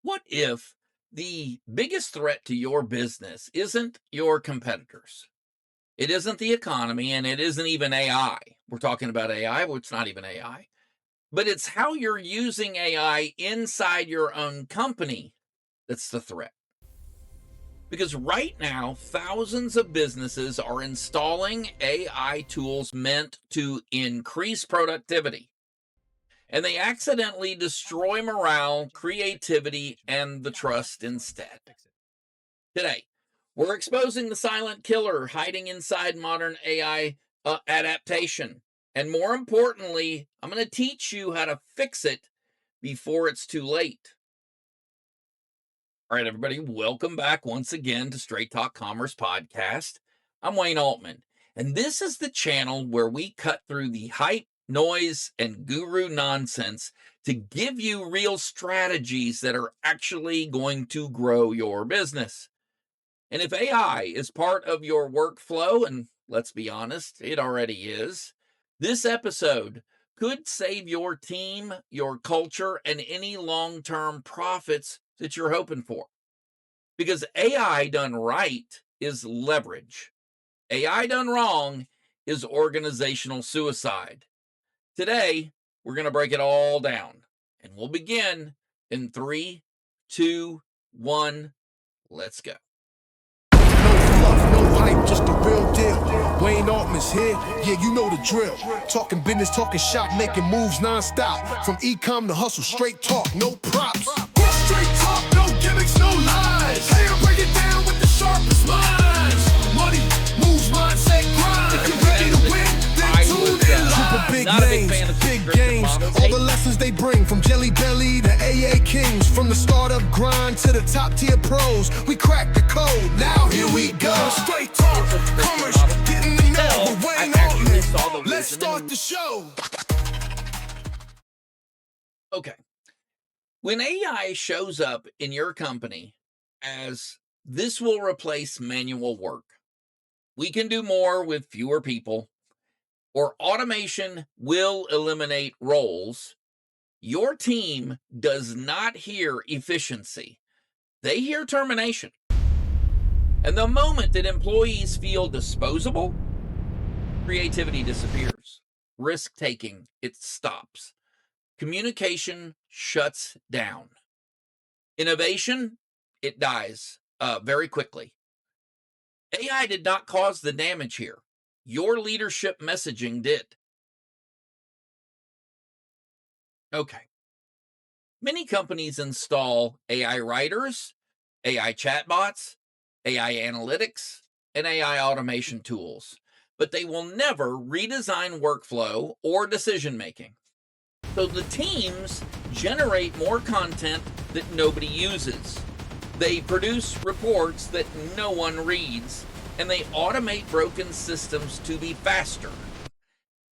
What if the biggest threat to your business isn't your competitors? It isn't the economy and it isn't even AI. We're talking about AI, well, it's not even AI, but it's how you're using AI inside your own company that's the threat. Because right now, thousands of businesses are installing AI tools meant to increase productivity, and they accidentally destroy morale, creativity, and the trust instead. Today, we're exposing the silent killer hiding inside modern AI adaptation. And more importantly, I'm going to teach you how to fix it before it's too late. All right, everybody, welcome back once again to Straight Talk Commerce Podcast. I'm Wayne Altman, and this is the channel where we cut through the hype, noise, and guru nonsense to give you real strategies that are actually going to grow your business. And if AI is part of your workflow, and let's be honest, it already is, this episode could save your team, your culture, and any long term profits that you're hoping for. Because AI done right is leverage, AI done wrong is organizational suicide. Today, we're going to break it all down, and we'll begin in 3, 2, 1. Let's go. No hype, just the real deal. Wayne Altman's here, yeah, you know the drill. Talking business, talking shop, making moves non-stop. From e-com to hustle, straight talk, no props. Straight talk, no gimmicks, no lies. Hey, I break it down with the sharpest minds. Money, moves, mindset, grind. If you're ready to win, then tune in live. Big names, big games, all the lessons they bring. From Jelly Belly to AA Kings. From the startup grind to the top tier pros. We crack the code, now here we go. Straight talk, commerce, getting the know. Wayne Altman, let's start the show. Okay. When AI shows up in your company as this will replace manual work, we can do more with fewer people, or automation will eliminate roles, your team does not hear efficiency. They hear termination. And the moment that employees feel disposable, creativity disappears. Risk taking, it stops. Communication shuts down. Innovation, it dies very quickly. AI did not cause the damage here. Your leadership messaging did. Okay. Many companies install AI writers, AI chatbots, AI analytics, and AI automation tools, but they will never redesign workflow or decision making. So the teams generate more content that nobody uses. They produce reports that no one reads, and they automate broken systems to be faster.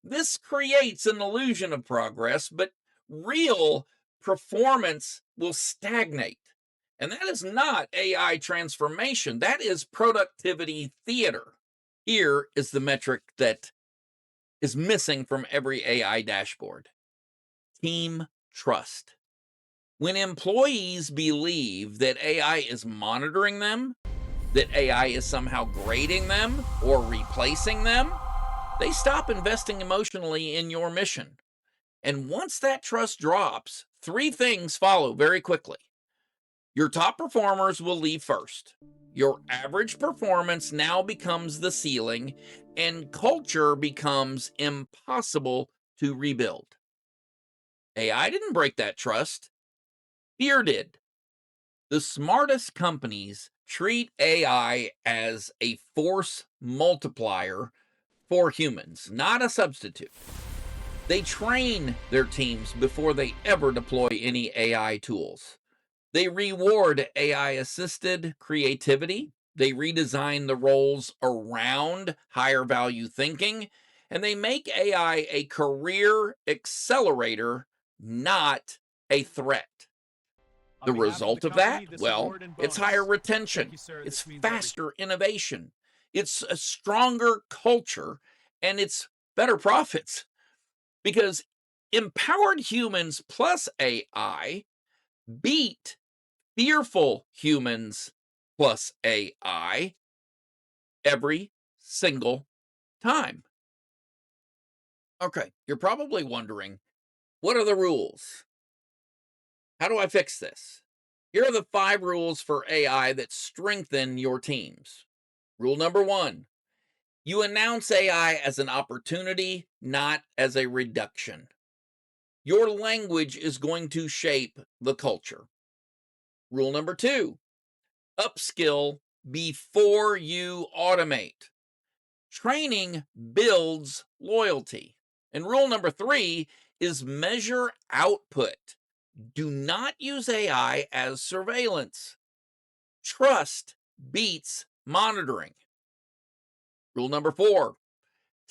This creates an illusion of progress, but real performance will stagnate. And that is not AI transformation, that is productivity theater. Here is the metric that is missing from every AI dashboard: team trust. When employees believe that AI is monitoring them, that AI is somehow grading them or replacing them, they stop investing emotionally in your mission. And once that trust drops, three things follow very quickly. Your top performers will leave first. Your average performance now becomes the ceiling, and culture becomes impossible to rebuild. AI didn't break that trust, fear did. The smartest companies treat AI as a force multiplier for humans, not a substitute. They train their teams before they ever deploy any AI tools. They reward AI assisted creativity. They redesign the roles around higher value thinking, and they make AI a career accelerator, not a threat. The result of that, well, it's higher retention, it's faster innovation, it's a stronger culture, and it's better profits. Because empowered humans plus AI beat fearful humans plus AI every single time. Okay, you're probably wondering, what are the rules? How do I fix this? Here are the 5 rules for AI that strengthen your teams. Rule number 1: you announce AI as an opportunity, not as a reduction. Your language is going to shape the culture. Rule number 2: upskill before you automate. Training builds loyalty. And rule number 3 is measure output. Do not use AI as surveillance. Trust beats monitoring. Rule number 4: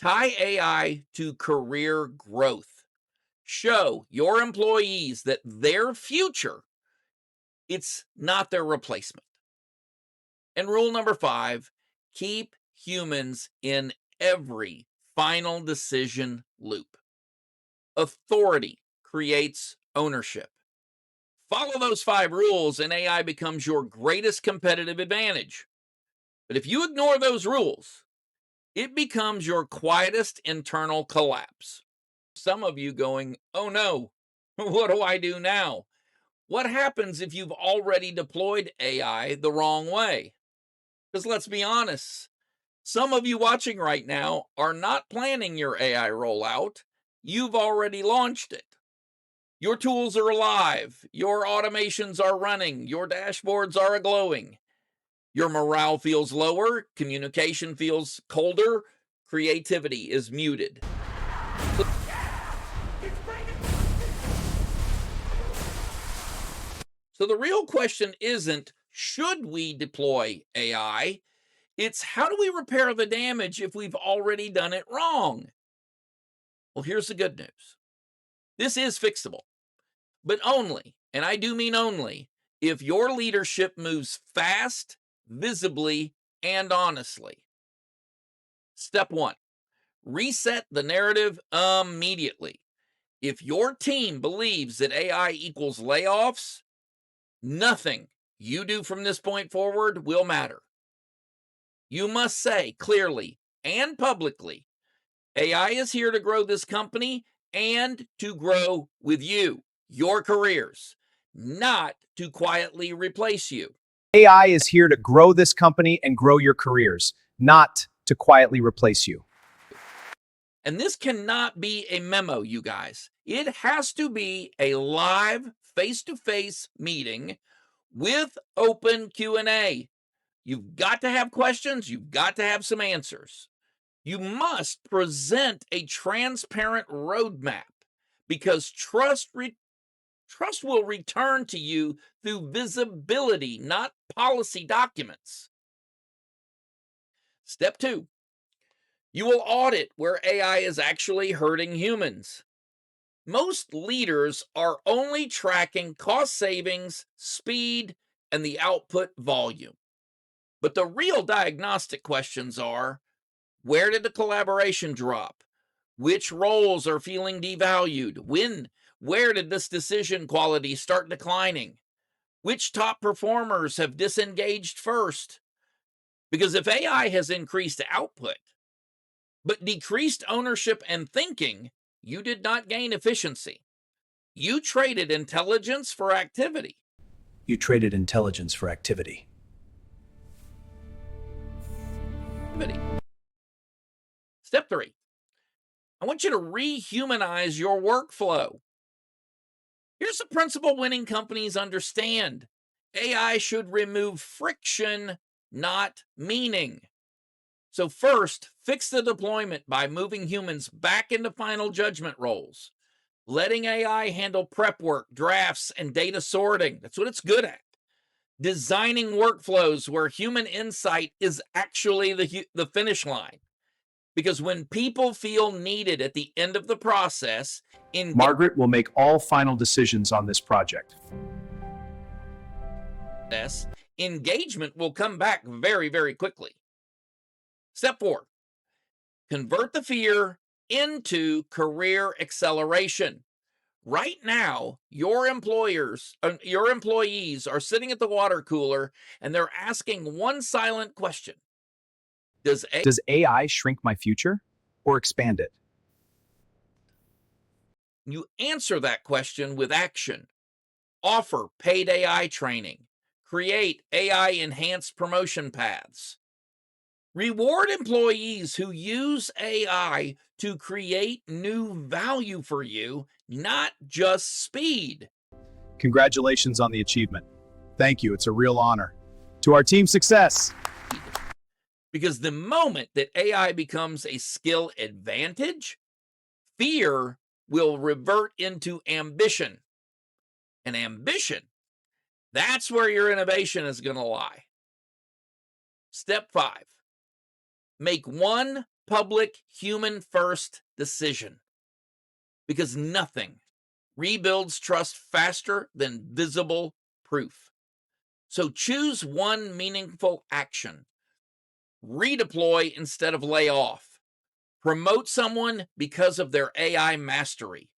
tie AI to career growth. Show your employees that their future, it's not their replacement. And rule number 5: keep humans in every final decision loop. Authority creates ownership. Follow those 5 rules, and AI becomes your greatest competitive advantage. But if you ignore those rules, it becomes your quietest internal collapse. Some of you going, oh no, what do I do now? What happens if you've already deployed AI the wrong way? Because let's be honest, some of you watching right now are not planning your AI rollout. You've already launched it. Your tools are alive, your automations are running, your dashboards are glowing. Your morale feels lower, communication feels colder, creativity is muted. So the real question isn't, should we deploy AI? It's, how do we repair the damage if we've already done it wrong? Well, here's the good news. This is fixable, but only, and I do mean only, if your leadership moves fast, visibly, and honestly. Step 1: reset the narrative immediately. If your team believes that AI equals layoffs, nothing you do from this point forward will matter. You must say clearly and publicly, AI is here to grow this company and to grow with you, your careers, not to quietly replace you. AI is here to grow this company and grow your careers, not to quietly replace you. And this cannot be a memo, you guys. It has to be a live face-to-face meeting with open Q&A. You've got to have questions, you've got to have some answers. You must present a transparent roadmap, because trust will return to you through visibility, not policy documents. Step 2: you will audit where AI is actually hurting humans. Most leaders are only tracking cost savings, speed, and the output volume. But the real diagnostic questions are, where did the collaboration drop? Which roles are feeling devalued? Where did this decision quality start declining? Which top performers have disengaged first? Because if AI has increased output, but decreased ownership and thinking, you did not gain efficiency. You traded intelligence for activity. You traded intelligence for activity. Step 3: I want you to rehumanize your workflow. Here's a principle winning companies understand: AI should remove friction, not meaning. So, first, fix the deployment by moving humans back into final judgment roles, letting AI handle prep work, drafts, and data sorting. That's what it's good at. Designing workflows where human insight is actually the finish line. Because when people feel needed at the end of the process, Margaret will make all final decisions on this project. engagement will come back very, very quickly. Step 4: convert the fear into career acceleration. Right now, your employees are sitting at the water cooler and they're asking one silent question. Does AI shrink my future or expand it? you answer that question with action? Offer paid AI training. Create AI enhanced promotion paths. Reward employees who use AI to create new value for you, not just speed. Congratulations on the achievement. Thank you. It's a real honor. To our team success. Because the moment that AI becomes a skill advantage, fear will revert into ambition. And ambition, that's where your innovation is going to lie. Step 5, make one public human first decision. Because nothing rebuilds trust faster than visible proof. So choose one meaningful action. Redeploy instead of lay off. Promote someone because of their AI mastery.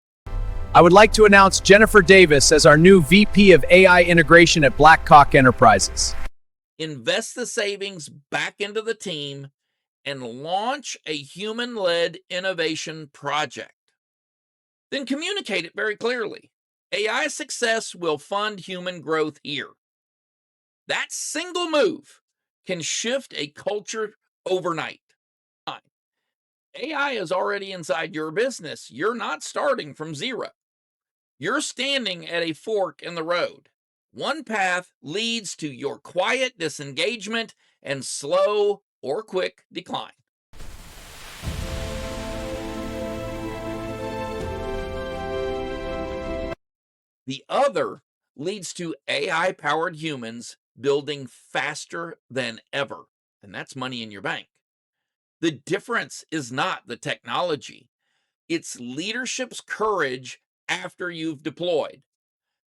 I would like to announce Jennifer Davis as our new VP of AI integration at Blackhawk Enterprises. Invest the savings back into the team and launch a human-led innovation project. Then communicate it very clearly. AI success will fund human growth here. That single move can shift a culture overnight. AI is already inside your business. You're not starting from zero. You're standing at a fork in the road. One path leads to your quiet disengagement and slow or quick decline. The other leads to AI-powered humans building faster than ever, and that's money in your bank. The difference is not the technology. It's leadership's courage after you've deployed.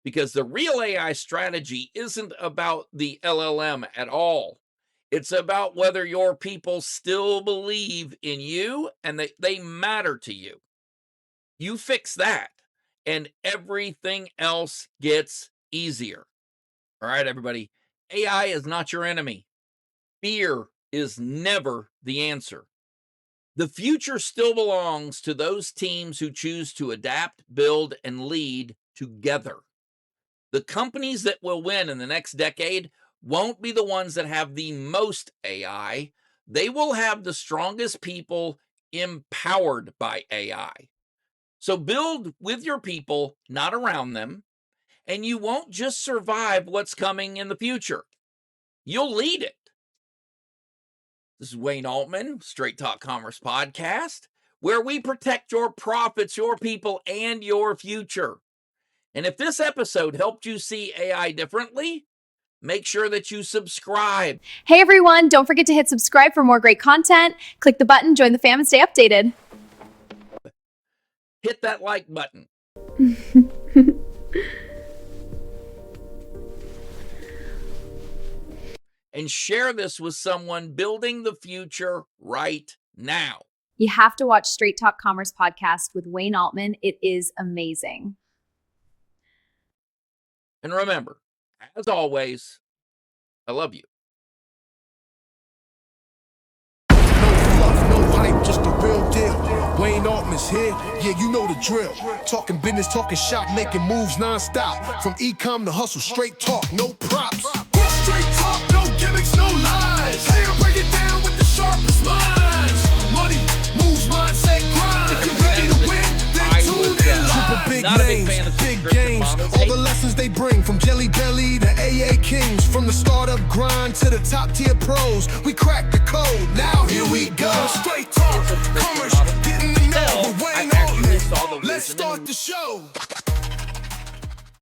Because the real AI strategy isn't about the LLM at all. It's about whether your people still believe in you and that they matter to you. You fix that, and everything else gets easier. All right, everybody. AI is not your enemy. Fear is never the answer. The future still belongs to those teams who choose to adapt, build, and lead together. The companies that will win in the next decade won't be the ones that have the most AI. They will have the strongest people empowered by AI. So build with your people, not around them, and you won't just survive what's coming in the future. You'll lead it. This is Wayne Altman, Straight Talk Commerce Podcast, where we protect your profits, your people, and your future. And if this episode helped you see AI differently, make sure that you subscribe. Hey everyone, don't forget to hit subscribe for more great content. Click the button, join the fam, and stay updated. Hit that like button. And share this with someone building the future right now. You have to watch Straight Talk Commerce Podcast with Wayne Altman. It is amazing. And remember, as always, I love you. No fluff, no hype, just the real deal. Wayne Altman's here, yeah, you know the drill. Talking business, talking shop, making moves non-stop. From e-com to hustle, straight talk, no props. Straight talk, no gimmicks, no lies. Hey, I'll break it down with the sharpest minds. Money, moves, mindset, grind. If you're ready to win, then tune in live. Big names, big games, all the lessons they bring from Jelly Belly to AA Kings, from the startup grind to the top tier pros. We crack the code. Now here we go.